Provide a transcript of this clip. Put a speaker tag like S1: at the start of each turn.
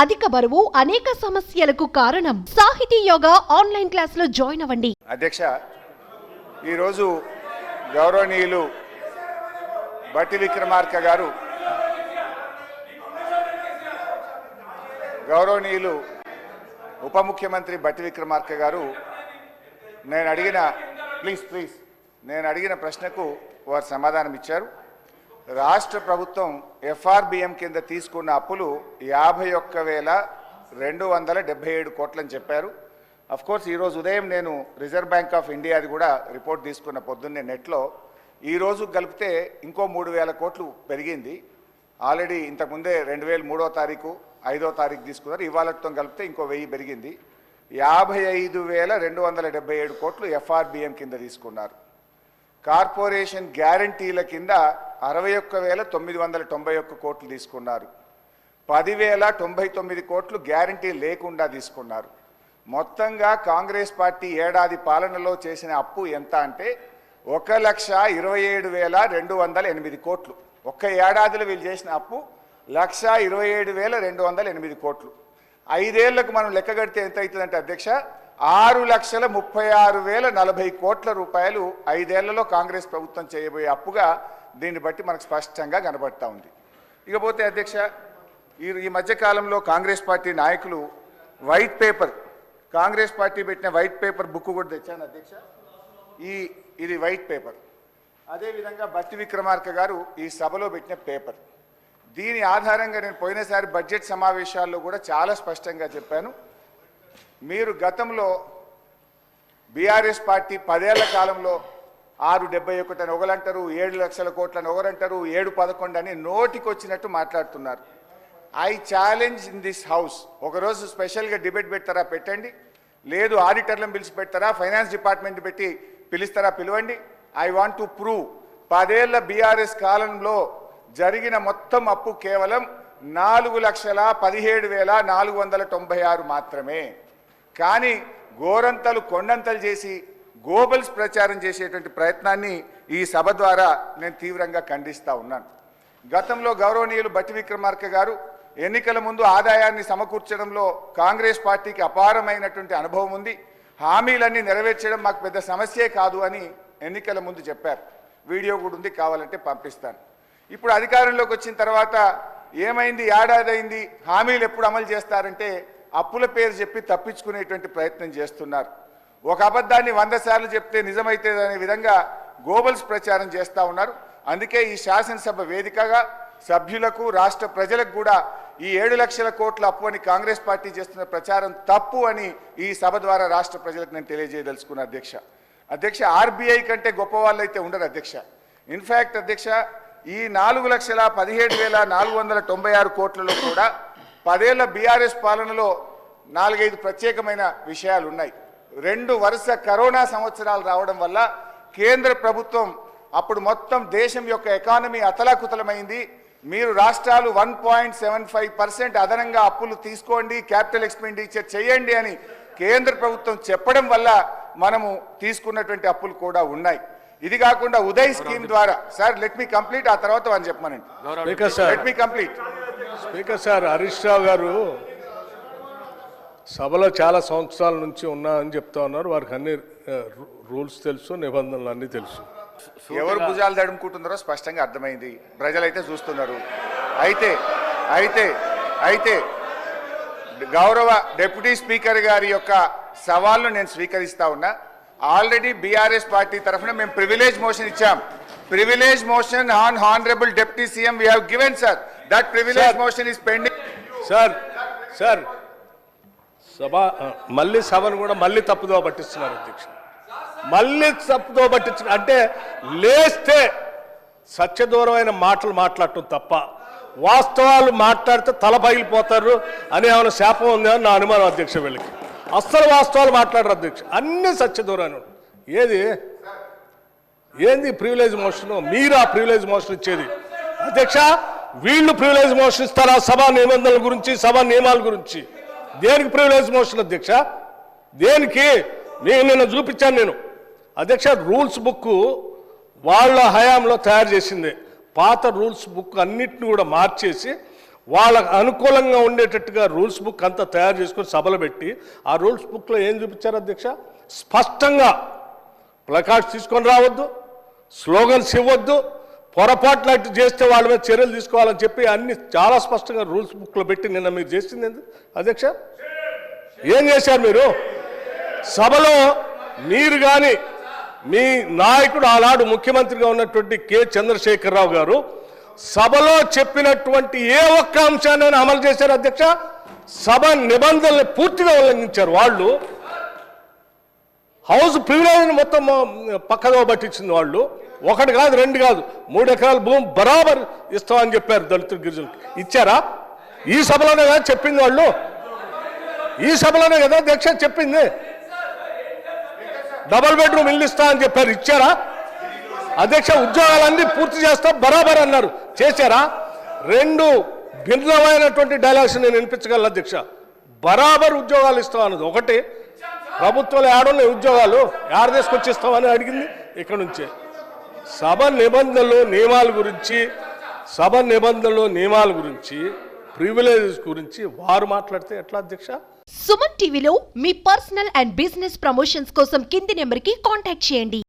S1: అధిక బరువు అనేక సమస్యలకు కారణం. సాహితీ యోగా ఆన్లైన్ క్లాసులో జాయిన్ అవ్వండి.
S2: అధ్యక్ష, ఈరోజు గౌరవనీయులు బట్టి విక్రమార్క గారు ఉప ముఖ్యమంత్రి బట్టి విక్రమార్క గారు నేను అడిగిన ప్రశ్నకు వారు సమాధానం ఇచ్చారు. రాష్ట్ర ప్రభుత్వం ఎఫ్ఆర్బిఎం కింద తీసుకున్న అప్పులు 51,277 కోట్లని చెప్పారు. కోర్స్ ఈరోజు ఉదయం నేను రిజర్వ్ బ్యాంక్ ఆఫ్ ఇండియాది కూడా రిపోర్ట్ తీసుకున్న పొద్దున్నే నెట్లో. ఈరోజు కలిపితే ఇంకో 3,000 కోట్లు పెరిగింది. ఆల్రెడీ ఇంతకుముందే 2003వ తారీఖు 5వ తారీఖు తీసుకున్నారు. ఇవాళతో కలిపితే ఇంకో 1000 పెరిగింది. 55,277 కోట్లు ఎఫ్ఆర్బిఎం కింద తీసుకున్నారు. కార్పొరేషన్ గ్యారంటీల కింద 61,991 కోట్లు తీసుకున్నారు. 10,099 కోట్లు గ్యారంటీ లేకుండా తీసుకున్నారు. మొత్తంగా కాంగ్రెస్ పార్టీ ఏడాది పాలనలో చేసిన అప్పు ఎంత అంటే 1,27,208 కోట్లు. ఒక్క ఏడాదిలో వీళ్ళు చేసిన అప్పు 1,27,208 కోట్లు. 5 ఏళ్లకు మనం లెక్క కడితే ఎంత అవుతుందంటే అధ్యక్ష, 6,36,040 కోట్ల రూపాయలు 5 ఏళ్లలో కాంగ్రెస్ ప్రభుత్వం చేయబోయే అప్పుగా దీన్ని బట్టి మనకు స్పష్టంగా కనబడతా ఉంది. ఇకపోతే అధ్యక్ష, ఈ మధ్యకాలంలో కాంగ్రెస్ పార్టీ నాయకులు కాంగ్రెస్ పార్టీ పెట్టిన వైట్ పేపర్ బుక్ కూడా తెచ్చాను అధ్యక్ష. ఇది వైట్ పేపర్. అదేవిధంగా బట్టి విక్రమార్క గారు ఈ సభలో పెట్టిన పేపర్. దీని ఆధారంగా నేను పోయినసారి బడ్జెట్ సమావేశాల్లో కూడా చాలా స్పష్టంగా చెప్పాను. మీరు గతంలో బీఆర్ఎస్ పార్టీ 10 ఏళ్ల కాలంలో 671 అని ఒకరంటారు, 7 లక్షల కోట్లని ఒకరంటారు, 711 అని నోటికొచ్చినట్టు మాట్లాడుతున్నారు. I challenge in this house, ఒకరోజు స్పెషల్గా డిబేట్ పెడతారా పెట్టండి, లేదు ఆడిటర్లను పిలిచి పెడతారా, ఫైనాన్స్ డిపార్ట్మెంట్ పెట్టి పిలుస్తారా పిలవండి. ఐ వాంట్ టు ప్రూవ్ 10 ఏళ్ల బీఆర్ఎస్ కాలంలో జరిగిన మొత్తం అప్పు కేవలం 4,17,496 మాత్రమే. కానీ గోరంతలు కొండంతలు చేసి గోబల్స్ ప్రచారం చేసేటువంటి ప్రయత్నాన్ని ఈ సభ ద్వారా నేను తీవ్రంగా ఖండిస్తూ ఉన్నాను. గతంలో గౌరవనీయులు బట్టి విక్రమార్క గారు ఎన్నికల ముందు ఆదాయాన్ని సమకూర్చడంలో కాంగ్రెస్ పార్టీకి అపారమైనటువంటి అనుభవం ఉంది, హామీలన్నీ నెరవేర్చడం మాకు పెద్ద సమస్యే కాదు అని ఎన్నికల ముందు చెప్పారు. వీడియో కూడా ఉంది, కావాలంటే పంపిస్తాను. ఇప్పుడు అధికారంలోకి వచ్చిన తర్వాత ఏమైంది, ఏడాది అయింది, హామీలు ఎప్పుడు అమలు చేస్తారంటే అప్పుల పేరు చెప్పి తప్పించుకునేటువంటి ప్రయత్నం చేస్తున్నారు. ఒక అబద్ధాన్ని 100 సార్లు చెప్తే నిజమైతే అనే విధంగా గోబల్స్ ప్రచారం చేస్తూ ఉన్నారు. అందుకే ఈ శాసనసభ వేదికగా సభ్యులకు రాష్ట్ర ప్రజలకు కూడా ఈ 7 లక్షల కోట్ల అప్పు అని కాంగ్రెస్ పార్టీ చేస్తున్న ప్రచారం తప్పు అని ఈ సభ ద్వారా రాష్ట్ర ప్రజలకు నేను తెలియజేయదలుచుకున్న అధ్యక్ష, ఆర్బీఐ కంటే గొప్ప వాళ్ళు అయితే ఉండరు అధ్యక్ష. ఇన్ఫ్యాక్ట్ అధ్యక్ష, ఈ 4,17,496 కోట్లలో కూడా 10 ఏళ్ల బీఆర్ఎస్ పాలనలో 4-5 ప్రత్యేకమైన విషయాలు ఉన్నాయి. 2 వరుస కరోనా సంవత్సరాలు రావడం వల్ల కేంద్ర ప్రభుత్వం అప్పుడు మొత్తం దేశం యొక్క ఎకానమీ అతలాకుతలమైంది. మీరు రాష్ట్రాలు 1.75% అదనంగా అప్పులు తీసుకోండి, క్యాపిటల్ ఎక్స్పెండిచర్ చేయండి అని కేంద్ర ప్రభుత్వం చెప్పడం వల్ల మనము తీసుకున్నటువంటి అప్పులు కూడా ఉన్నాయి. ఇది కాకుండా ఉదయ్ స్కీమ్ ద్వారా, సార్ లెట్ మీ కంప్లీట్, ఆ తర్వాత అని చెప్పమనండి. Let me complete.
S3: Speaker sir, Harish Rao garu సభలో చాలా సంవత్సరాల నుంచి ఉన్నారని చెప్తా ఉన్నారు. వారికి అన్ని రూల్స్ తెలుసు, నిబంధనలు అన్నీ తెలుసు.
S2: ఎవరు భుజాలు తడుముకుంటున్నారో స్పష్టంగా అర్థమైంది, ప్రజలైతే చూస్తున్నారు. అయితే గౌరవ డిప్యూటీ స్పీకర్ గారి యొక్క సవాల్ను నేను స్వీకరిస్తా ఉన్నా. ఆల్రెడీ బీఆర్ఎస్ పార్టీ తరఫున మేము ప్రివిలేజ్ మోషన్ ఇచ్చాం. Privilege motion on honourable deputy CM we have given sir. That privilege motion is pending.
S3: Sir మళ్ళీ సభను కూడా మళ్ళీ తప్పుదో పట్టిస్తున్నారు అధ్యక్ష. మళ్ళీ తప్పుదో పట్టించిన అంటే లేస్తే సత్యదూరమైన మాటలు మాట్లాడటం తప్ప వాస్తవాలు మాట్లాడితే తల పగిలిపోతారు అని ఏమైనా శాపం ఉందా అని నా అనుమానం అధ్యక్ష. వీళ్ళకి అస్సలు వాస్తవాలు మాట్లాడరు అధ్యక్ష, అన్ని సత్యదూరాన్ని. ఏంది ప్రివిలేజ్ మోషన్? మీరు ఆ ప్రివిలేజ్ మోషన్ ఇచ్చేది అధ్యక్ష. వీళ్ళు ప్రివిలేజ్ మోషన్ ఇస్తారా సభా నిబంధనల గురించి, సభా నియమాల గురించి? దేనికి ప్రివిలేజ్ మోషన్ అధ్యక్ష? దేనికి? నిన్న చూపించాను నేను అధ్యక్ష. రూల్స్ బుక్ వాళ్ళ హయాంలో తయారు చేసింది. పాత రూల్స్ బుక్ అన్నిటిని కూడా మార్చేసి వాళ్ళకు అనుకూలంగా ఉండేటట్టుగా రూల్స్ బుక్ అంతా తయారు చేసుకొని సభలు పెట్టి ఆ రూల్స్ బుక్లో ఏం చూపించారు అధ్యక్ష? స్పష్టంగా ప్లకార్డ్స్ తీసుకొని రావద్దు, స్లోగన్స్ ఇవ్వద్దు, పొరపాట్లు అటు చేస్తే వాళ్ళ మీద చర్యలు తీసుకోవాలని చెప్పి అన్ని చాలా స్పష్టంగా రూల్స్ బుక్లో పెట్టి నిన్న మీరు చేసింది ఎందుకు అధ్యక్ష? ఏం చేశారు మీరు? సభలో మీరు కానీ మీ నాయకుడు ఆనాడు ముఖ్యమంత్రిగా ఉన్నటువంటి కె చంద్రశేఖరరావు గారు సభలో చెప్పినటువంటి ఏ ఒక్క అంశాన్ని అమలు చేశారు అధ్యక్ష? సభ నిబంధనలు పూర్తిగా ఉల్లంఘించారు వాళ్ళు. హౌస్ ప్రివిలేజ్ని మొత్తం పక్కదో పట్టించింది వాళ్ళు. 1 కాదు 2 కాదు 3 ఎకరాల భూమి బరాబర్ ఇస్తామని చెప్పారు దళితులు గిరిజనులకు. ఇచ్చారా? ఈ సభలోనే కదా చెప్పింది వాళ్ళు. ఈ సభలోనే కదా అధ్యక్ష చెప్పింది. డబుల్ బెడ్రూమ్ ఇల్లు ఇస్తా అని చెప్పారు. ఇచ్చారా అధ్యక్ష? ఉద్యోగాలన్నీ పూర్తి చేస్తా బరాబర్ అన్నారు. చేశారా? 2 భిన్నమైనటువంటి డైలాగ్స్ నేను వినిపించగలను అధ్యక్ష. బరాబర్ ఉద్యోగాలు ఇస్తాం అన్నది ఒకటి, ప్రభుత్వంలో ఏడున్నాయి ఉద్యోగాలు ఏడ తీసుకొచ్చి ఇస్తామని అడిగింది ఇక్కడ నుంచే. సభ నిబంధనలు నియమాల గురించి ప్రివిలేజెస్ గురించి వారు మాట్లాడితే ఎట్లా అధ్యక్ష?
S1: సుమన్ టీవీలో మీ పర్సనల్ అండ్ బిజినెస్ ప్రమోషన్స్ కోసం కింది నెంబర్కి కాంటాక్ట్ చేయండి.